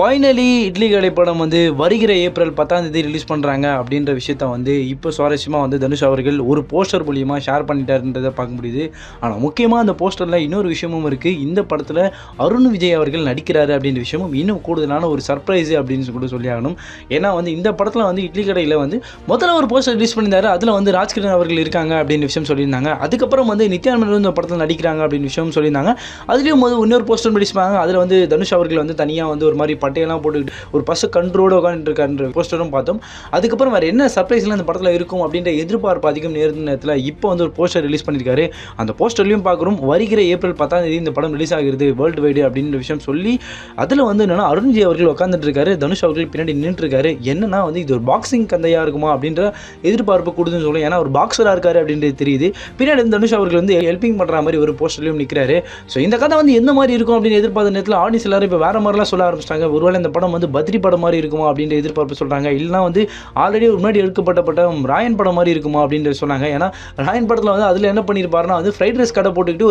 Finally idli கடை படம் வந்து வருகிற ஏப்ரல் 10ஆம் தேதி ரிலீஸ் பண்ணுறாங்க அப்படின்ற விஷயத்த வந்து இப்போ சுவாரஸ்யமாக வந்து தனுஷ் அவர்கள் ஒரு போஸ்டர் மூலியமாக ஷேர் பண்ணிட்டாருன்றதை பார்க்க முடியுது. ஆனால் முக்கியமாக அந்த போஸ்டரில் இன்னொரு விஷயமும் இருக்குது. இந்த படத்தில் அருண் விஜய் அவர்கள் நடிக்கிறாரு அப்படின்ற விஷயமும் இன்னும் கூடுதலான ஒரு சர்ப்ரைஸு அப்படின்னு கூட சொல்லி ஆகணும். ஏன்னா வந்து இந்த படத்தில் வந்து இட்லி கடையில் வந்து முதல்ல ஒரு போஸ்டர் ரிலீஸ் பண்ணியிருந்தாரு. அதில் வந்து ராஜ்கிரண் அவர்கள் இருக்காங்க அப்படின்னு விஷயம் சொல்லியிருந்தாங்க. அதுக்கப்புறம் வந்து நித்யானந்த் இந்த படத்தில் நடிக்கிறாங்க அப்படின்னு விஷயம் சொல்லியிருந்தாங்க. அதுலேயும் வந்து இன்னொரு போஸ்டர் ரிலீஸ் பண்ணாங்க. அதில் வந்து தனுஷ் அவர்கள் வந்து தனியாக வந்து ஒரு மாதிரி பட்டையெல்லாம் போட்டுக்கிட்டு ஒரு பஸ் கண்ட்ரோட உட்காந்துருக்காரு போஸ்டரும் பார்த்தோம். அதுக்கப்புறம் வேறு என்ன சர்ப்ரைஸ்லாம் அந்த படத்தில் இருக்கும் அப்படின்ற எதிர்பார்ப்பு அதிகம் நேர்ந்த நேரத்தில் இப்போ வந்து ஒரு போஸ்டர் ரிலீஸ் பண்ணியிருக்காரு. அந்த போஸ்டர்லையும் பார்க்குறோம் வருகிற ஏப்ரல் 10ஆம் தேதி இந்த படம் ரிலீஸ் ஆகிறது வேர்ல்டு வைடு அப்படின்ற விஷயம் சொல்லி அதில் வந்து என்னென்னா அருண்ஜி அவர்கள் உட்காந்துட்டு இருக்காரு, தனுஷ் அவர்கள் பின்னாடி நின்றுருக்காரு. என்னன்னா வந்து இது ஒரு பாக்ஸிங் கந்தையாக இருக்குமா அப்படின்ற எதிர்பார்ப்பு கொடுதுன்னு சொல்லுவோம். ஏன்னா ஒரு பாக்ஸராக இருக்காரு அப்படின்றது தெரியுது. பின்னாடி வந்து தனுஷ் அவர்கள் வந்து ஹெல்பிங் பண்ணுற மாதிரி ஒரு போஸ்டர்லையும் நிற்கிறாரு. ஸோ இந்த கதை வந்து எந்த மாதிரி இருக்கும் அப்படின்னு எதிர்பார்த்த நேரத்தில் ஆடியன்ஸ் எல்லாரும் இப்போ வேறு மாதிரிலாம் சொல்ல ஆரம்பிச்சிட்டாங்க. ஒருவேளை இந்த படம் வந்து பத்ரி படம் மாதிரி இருக்குமா அப்படின்ற எதிர்பார்ப்பு சொல்கிறாங்க. இல்லைனா வந்து ஆல்ரெடி ஒரு முன்னாடி எடுக்கப்பட்ட படம் ராயன் படம் மாதிரி இருக்குமா அப்படின்ற சொன்னாங்க. ஏன்னா ராயன் படத்தில் வந்து அதில் என்ன பண்ணியிருப்பாருன்னா வந்து ஃப்ரைட் ரைஸ் கடை போட்டுக்கிட்டு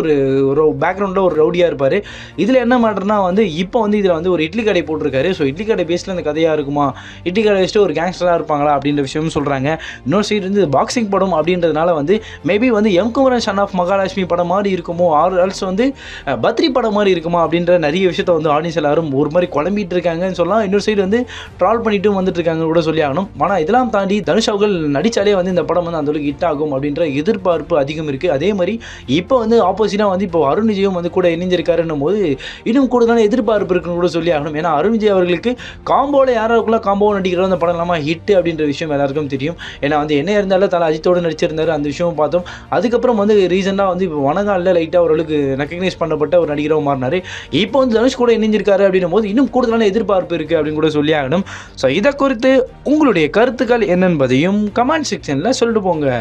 ஒரு பேக்ரவுண்டில் ஒரு ரவுடியாக இருப்பார். இதில் என்ன மேட்டர்னா வந்து இப்போ வந்து இதில் வந்து ஒரு இட்லி கடை போட்டிருக்காரு. ஸோ இட்லி கடை பேஸில் இந்த கதையாக இருக்குமா, இட்லி கடை வச்சுட்டு ஒரு கேங்ஸ்டராக இருப்பாங்களா அப்படின்ற விஷயமும் சொல்கிறாங்க. இன்னொரு சைடு வந்து பாக்ஸிங் படம் அப்படின்றதுனால வந்து மேபி வந்து M Kumaran son of Mahalakshmi படம் மாதிரி இருக்குமோ, ஆல்சோ வந்து பத்ரி படம் மாதிரி இருக்குமா அப்படின்ற நிறைய விஷயத்தை வந்து ஆடியன்ஸ் எல்லாரும் ஒரு மாதிரி குழம்பிட்டு இருக்காங்கன்னு சொல்லலாம். இன்னொரு சைடு வந்து ட்ரால் பண்ணிட்டும் வந்துட்டு இருக்காங்க கூட சொல்லி ஆகணும். ஆனால் இதெல்லாம் தாண்டி தனுஷ் அவர்கள் நடித்தாலே வந்து இந்த படம் வந்து அந்தளவுக்கு ஹிட் ஆகும் அப்படின்ற எதிர்பார்ப்பு அதிகம் இருக்குது. அதே மாதிரி இப்போ வந்து ஆப்போசிட்டாக வந்து இப்போ அருண் விஜயும் வந்து கூட இணைஞ்சிருக்காருன்னும் போது இன்னும் கூடுதலான எதிர்பார்ப்பு இருக்குன்னு கூட சொல்லி ஆகணும். ஏன்னா அருண் விஜய் அவர்களுக்கு காம்போவில் யாராருக்குள்ள காம்போவை நடிக்கிறோம் அந்த படம் இல்லாமல் ஹிட் அப்படின்ற விஷயம் எல்லாருக்கும் தெரியும். ஏன்னா வந்து என்ன இருந்தாலும் தலை அஜித்தோடு நடிச்சிருந்தாரு, அந்த விஷயமும் பார்த்தோம். அதுக்கப்புறம் வந்து ரீசெண்டாக வந்து இப்போ வனகாலில் லைட்டாக ஓரளவுக்கு ரெக்கக்னைஸ் பண்ணப்பட்ட ஒரு நடிகராக மாறினார். இப்போ வந்து தனுஷ் கூட இணைஞ்சிருக்காரு அப்படின்னும் போது இன்னும் கூடுதலான எதிர்பார்ப்பு இருக்குது அப்படின்னு கூட சொல்லி ஆகணும். ஸோ இதை குறித்து உங்களுடைய கருத்துக்கள் என்னென்பதையும் கமெண்ட் செக்ஷனில் சொல்லிட்டு போங்க.